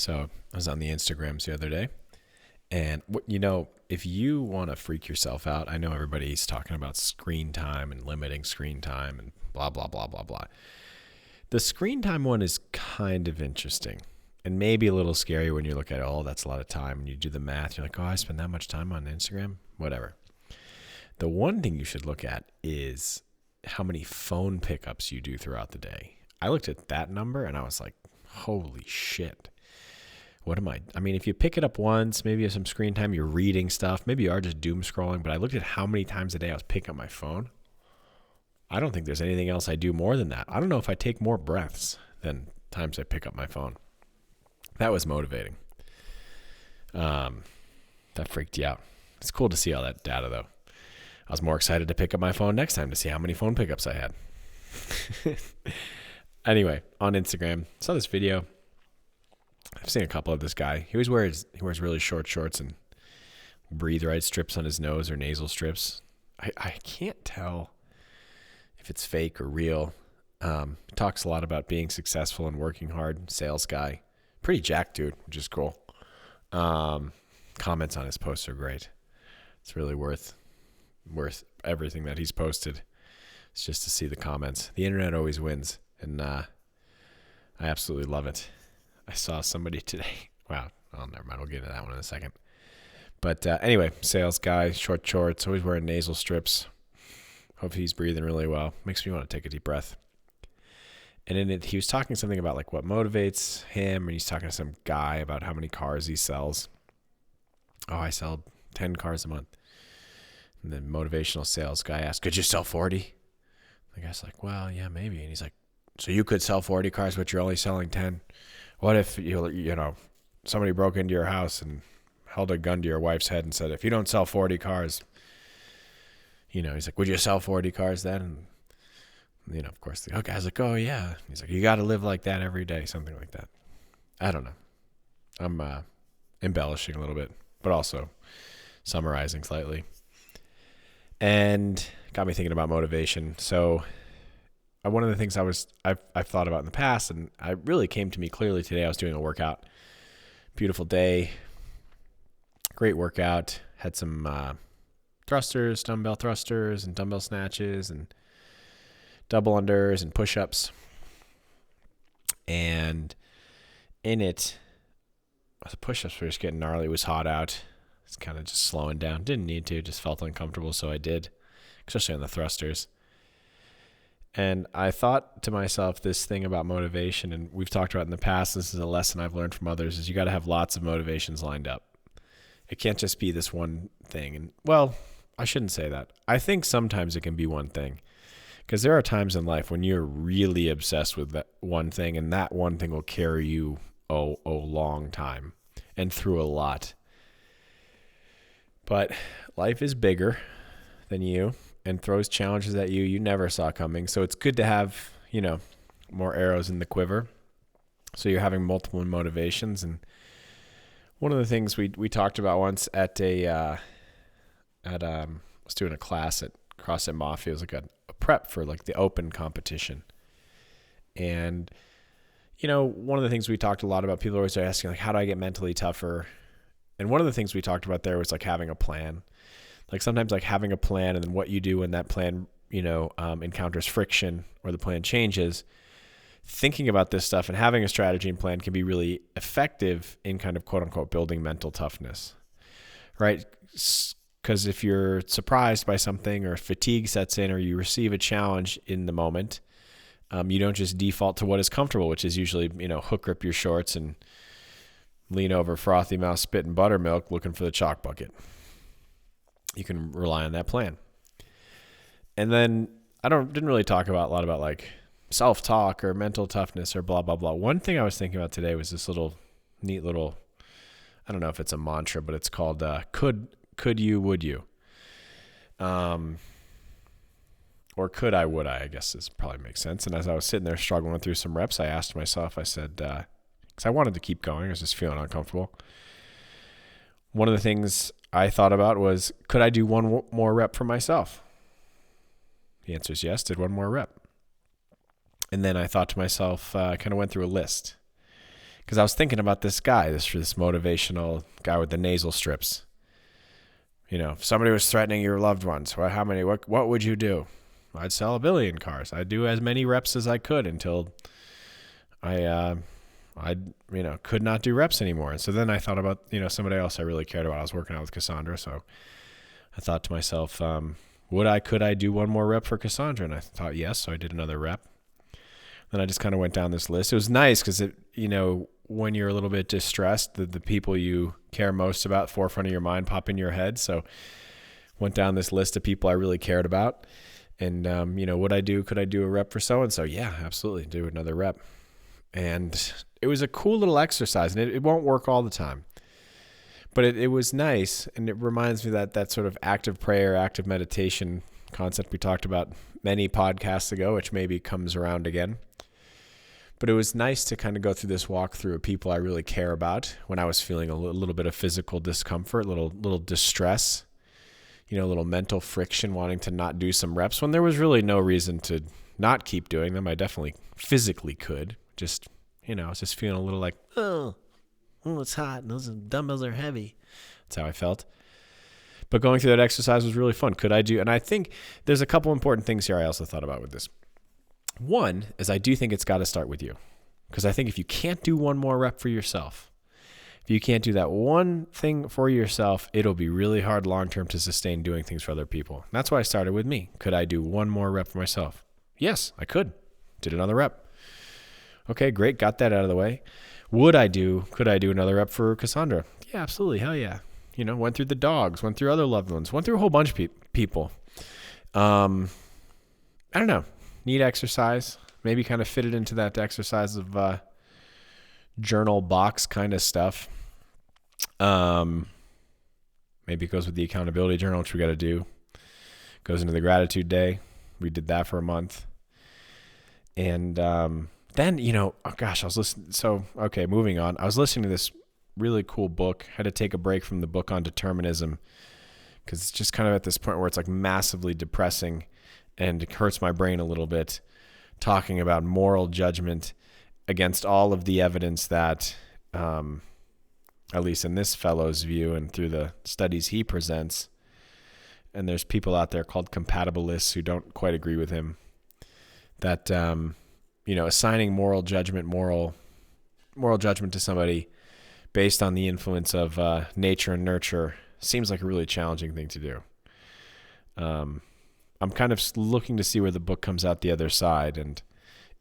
So I was on the Instagrams the other day, and if you want to freak yourself out, I know everybody's talking about screen time and limiting screen time and blah, blah, blah, blah, blah. The screen time one is kind of interesting and maybe a little scary when you look at it. Oh, that's a lot of time. And you do the math. You're like, oh, I spend that much time on Instagram? Whatever. The one thing you should look at is how many phone pickups you do throughout the day. I looked at that number and I was like, holy shit. What am I mean, if you pick it up once, maybe you have some screen time, you're reading stuff, maybe you are just doom scrolling, but I looked at how many times a day I was picking up my phone. I don't think there's anything else I do more than that. I don't know if I take more breaths than times I pick up my phone. That was motivating. That freaked you out. It's cool to see all that data, though. I was more excited to pick up my phone next time to see how many phone pickups I had. Anyway, on Instagram, saw this video. I've seen a couple of this guy. He wears really short shorts and breathe right strips on his nose or nasal strips. I can't tell if it's fake or real. Talks a lot about being successful and working hard. Sales guy. Pretty jacked dude, which is cool. Comments on his posts are great. It's really worth everything that he's posted. It's just to see the comments. The internet always wins, and I absolutely love it. I saw somebody today. Wow. Oh, never mind. We'll get into that one in a second. But anyway, sales guy, short shorts, always wearing nasal strips. Hope he's breathing really well. Makes me want to take a deep breath. And in it, he was talking something about like what motivates him, and he's talking to some guy about how many cars he sells. Oh, I sell 10 cars a month. And the motivational sales guy asked, could you sell 40? The guy's like, well, yeah, maybe. And he's like, so you could sell 40 cars, but you're only selling 10? What if somebody broke into your house and held a gun to your wife's head and said, if you don't sell 40 cars, he's like, would you sell 40 cars then? And, of course, the guy's like, oh, yeah. He's like, you got to live like that every day, something like that. I don't know. I'm embellishing a little bit, but also summarizing slightly. And got me thinking about motivation. So one of the things I've thought about in the past, and it really came to me clearly today. I was doing a workout, beautiful day, great workout. Had some thrusters, dumbbell thrusters, and dumbbell snatches, and double unders and push-ups. And in it, the push-ups were just getting gnarly. It was hot out. It's kind of just slowing down. Didn't need to, just felt uncomfortable, so I did, especially on the thrusters. And I thought to myself this thing about motivation, and we've talked about it in the past, this is a lesson I've learned from others, is you got to have lots of motivations lined up. It can't just be this one thing. And, well, I shouldn't say that. I think sometimes it can be one thing, because there are times in life when you're really obsessed with that one thing, and that one thing will carry you a long time and through a lot. But life is bigger than you and throws challenges at you never saw coming. So it's good to have, more arrows in the quiver. So you're having multiple motivations. And one of the things we talked about once I was doing a class at CrossFit Mafia. It was like a prep for like the open competition. And, one of the things we talked a lot about, people are always asking, like, how do I get mentally tougher? And one of the things we talked about there was like having a plan. Like sometimes like having a plan, and then what you do when that plan, encounters friction or the plan changes. Thinking about this stuff and having a strategy and plan can be really effective in kind of quote unquote building mental toughness, right? Because if you're surprised by something or fatigue sets in or you receive a challenge in the moment, you don't just default to what is comfortable, which is usually, hook grip your shorts and lean over frothy mouth, spit and buttermilk looking for the chalk bucket. You can rely on that plan. And then didn't really talk a lot about like self-talk or mental toughness or blah, blah, blah. One thing I was thinking about today was this neat little, I don't know if it's a mantra, but it's called could you, would you? Or could I, would I guess this probably makes sense. And as I was sitting there struggling through some reps, I asked myself, I said, because I wanted to keep going. I was just feeling uncomfortable. One of the things I thought about was, could I do one more rep for myself? The answer is yes, did one more rep. And then I thought to myself, I kind of went through a list. because I was thinking about this guy, this motivational guy with the nasal strips. If somebody was threatening your loved ones, what would you do? I'd sell 1 billion cars. I'd do as many reps as I could until I could not do reps anymore. And so then I thought about, somebody else I really cared about. I was working out with Cassandra. So I thought to myself, could I do one more rep for Cassandra? And I thought, yes. So I did another rep. Then I just kind of went down this list. It was nice because when you're a little bit distressed, the people you care most about, forefront of your mind, pop in your head. So went down this list of people I really cared about. And, could I do a rep for so-and-so? Yeah, absolutely. Do another rep. And it was a cool little exercise, and it won't work all the time. But it was nice, and it reminds me that sort of active prayer, active meditation concept we talked about many podcasts ago, which maybe comes around again. But it was nice to kind of go through this walkthrough of people I really care about when I was feeling a little bit of physical discomfort, little distress, a little mental friction, wanting to not do some reps when there was really no reason to not keep doing them. I definitely physically could. Just, I was just feeling a little like, oh, it's hot. Those dumbbells are heavy. That's how I felt. But going through that exercise was really fun. Could I do? And I think there's a couple important things here I also thought about with this. One is I do think it's got to start with you. Because I think if you can't do one more rep for yourself, if you can't do that one thing for yourself, it'll be really hard long-term to sustain doing things for other people. And that's why I started with me. Could I do one more rep for myself? Yes, I could. Did another rep. Okay, great. Got that out of the way. Could I do another rep for Cassandra? Yeah, absolutely. Hell yeah. Went through the dogs, went through other loved ones, went through a whole bunch of people. I don't know. Neat exercise. Maybe kind of fit it into that exercise of journal box kind of stuff. Maybe it goes with the accountability journal, which we got to do. Goes into the gratitude day. We did that for a month. And then, I was listening. So, okay, moving on. I was listening to this really cool book. Had to take a break from the book on determinism because it's just kind of at this point where it's like massively depressing and it hurts my brain a little bit, talking about moral judgment against all of the evidence that, at least in this fellow's view and through the studies he presents, and there's people out there called compatibilists who don't quite agree with him, that, assigning moral judgment to somebody based on the influence of nature and nurture seems like a really challenging thing to do. I'm kind of looking to see where the book comes out the other side, and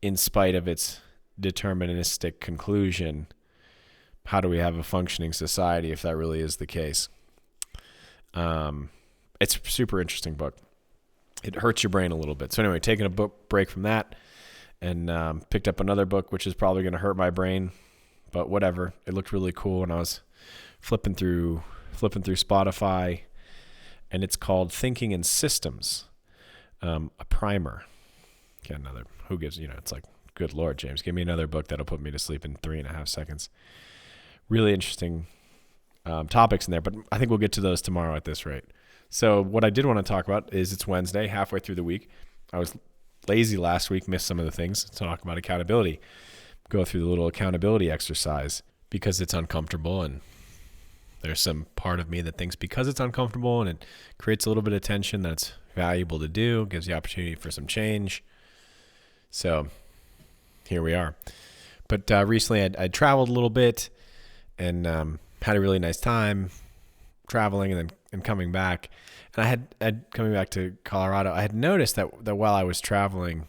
in spite of its deterministic conclusion, how do we have a functioning society if that really is the case? It's a super interesting book. It hurts your brain a little bit. So anyway, taking a book break from that, and picked up another book, which is probably going to hurt my brain, but whatever. It looked really cool, and I was flipping through Spotify, and it's called Thinking in Systems, a primer. Get another. Who gives? It's like, good Lord, James, give me another book that'll put me to sleep in 3.5 seconds. Really interesting topics in there, but I think we'll get to those tomorrow at this rate. So what I did want to talk about is it's Wednesday, halfway through the week. I was lazy last week, missed some of the things to talk about accountability. Go through the little accountability exercise because it's uncomfortable, and there's some part of me that thinks because it's uncomfortable and it creates a little bit of tension that's valuable to do, gives the opportunity for some change. So here we are. But recently I traveled a little bit and had a really nice time traveling and coming back. And I'd coming back to Colorado, I had noticed that while I was traveling,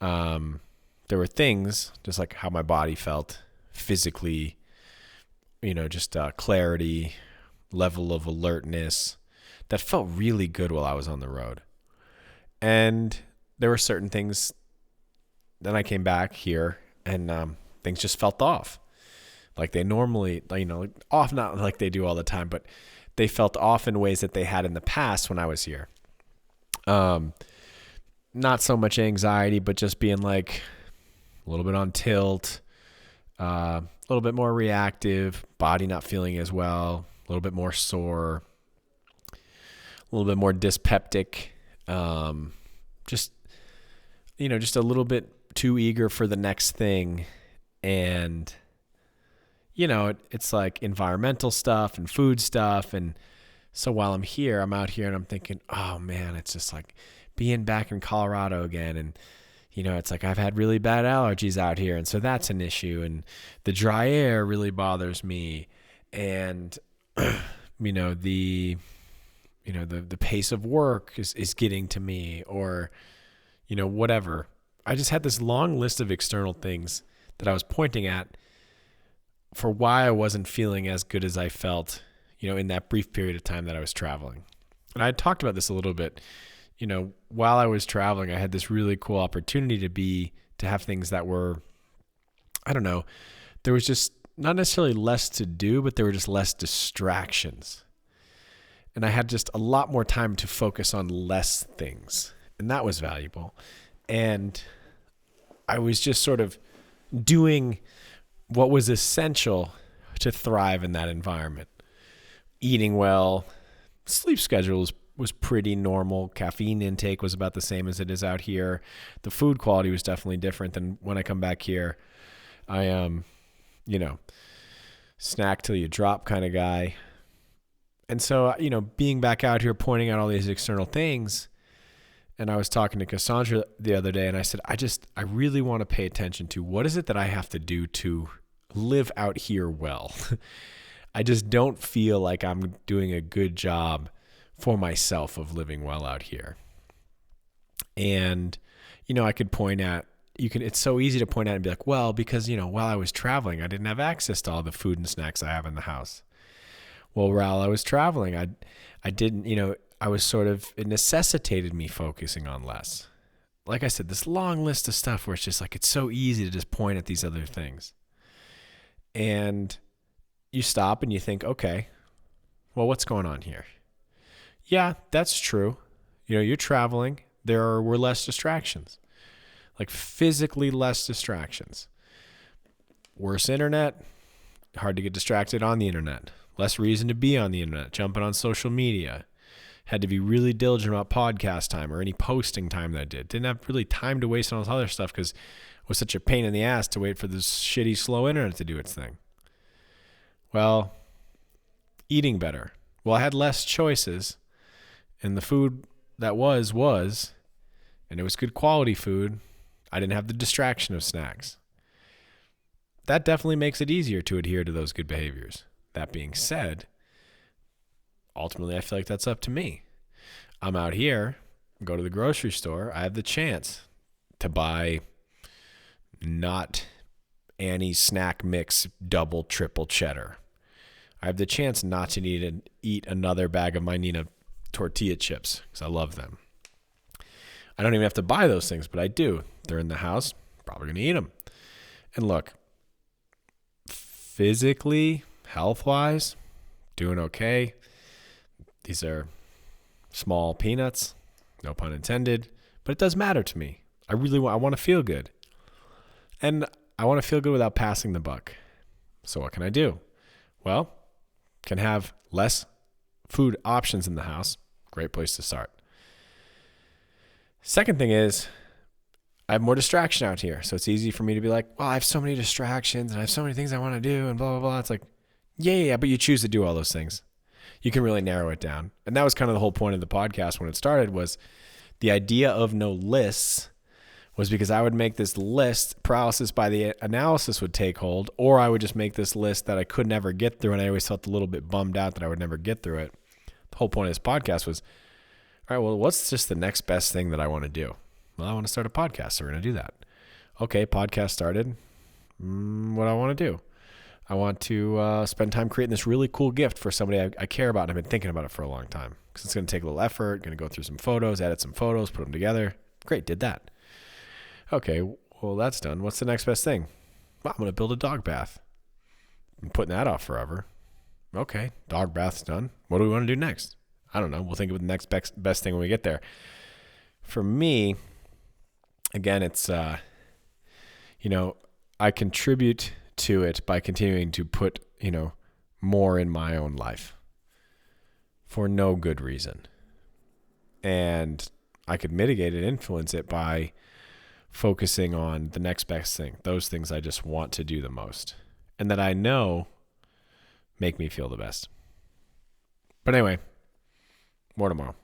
there were things, just like how my body felt physically, just clarity, level of alertness, that felt really good while I was on the road. And there were certain things, then I came back here and things just felt off. Like they normally, off, not like they do all the time, but they felt off in ways that they had in the past when I was here. Not so much anxiety, but just being like a little bit on tilt, a little bit more reactive, body not feeling as well, a little bit more sore, a little bit more dyspeptic, just a little bit too eager for the next thing. And it's like environmental stuff and food stuff. And so while I'm out here and I'm thinking, oh man, it's just like being back in Colorado again. And, it's like I've had really bad allergies out here. And so that's an issue. And the dry air really bothers me. And, the pace of work is getting to me, or, whatever. I just had this long list of external things that I was pointing at for why I wasn't feeling as good as I felt, in that brief period of time that I was traveling. And I talked about this a little bit, while I was traveling, I had this really cool opportunity to have things that were, I don't know, there was just not necessarily less to do, but there were just less distractions. And I had just a lot more time to focus on less things. And that was valuable. And I was just sort of doing what was essential to thrive in that environment. Eating well, sleep schedule was pretty normal. Caffeine intake was about the same as it is out here. The food quality was definitely different than when I come back here. I am, snack till you drop kind of guy. And so, being back out here, pointing out all these external things, and I was talking to Cassandra the other day, and I said, I really want to pay attention to what is it that I have to do to live out here well. I just don't feel like I'm doing a good job for myself of living well out here. And, I could point at, it's so easy to point at and be like, well, because, while I was traveling, I didn't have access to all the food and snacks I have in the house. Well, while I was traveling, I didn't, I was sort of, it necessitated me focusing on less. Like I said, this long list of stuff where it's just like, it's so easy to just point at these other things. And you stop and you think, okay, well, what's going on here? Yeah, that's true. You're traveling. There were less distractions, like physically less distractions. Worse internet, hard to get distracted on the internet. Less reason to be on the internet, jumping on social media. Had to be really diligent about podcast time or any posting time that I did. Didn't have really time to waste on all this other stuff because it was such a pain in the ass to wait for this shitty, slow internet to do its thing. Well, eating better. Well, I had less choices, and the food that was, and it was good quality food. I didn't have the distraction of snacks. That definitely makes it easier to adhere to those good behaviors. That being said, ultimately, I feel like that's up to me. I'm out here, go to the grocery store. I have the chance to buy not Annie's snack mix double, triple cheddar. I have the chance not to need to eat another bag of my Nina tortilla chips because I love them. I don't even have to buy those things, but I do. They're in the house. Probably going to eat them. And look, physically, health-wise, doing okay. These are small peanuts, no pun intended, but it does matter to me. I want to feel good. And I want to feel good without passing the buck. So what can I do? Well, can have less food options in the house. Great place to start. Second thing is, I have more distraction out here. So it's easy for me to be like, well, I have so many distractions and I have so many things I want to do and blah, blah, blah. It's like, yeah, but you choose to do all those things. You can really narrow it down. And that was kind of the whole point of the podcast when it started, was the idea of no lists was because I would make this list, paralysis by the analysis would take hold, or I would just make this list that I could never get through, and I always felt a little bit bummed out that I would never get through it. The whole point of this podcast was, all right, well, what's just the next best thing that I want to do? Well, I want to start a podcast, so we're going to do that. Okay, podcast started. What do I want to do? I want to spend time creating this really cool gift for somebody I care about, and I've been thinking about it for a long time because it's going to take a little effort, going to go through some photos, edit some photos, put them together. Great, did that. Okay, well, that's done. What's the next best thing? Well, I'm going to build a dog bath. I'm putting that off forever. Okay, dog bath's done. What do we want to do next? I don't know. We'll think of the next best thing when we get there. For me, again, it's, I contribute to it by continuing to put, more in my own life for no good reason. And I could mitigate and influence it by focusing on the next best thing, those things I just want to do the most. and that I know make me feel the best. But anyway, more tomorrow.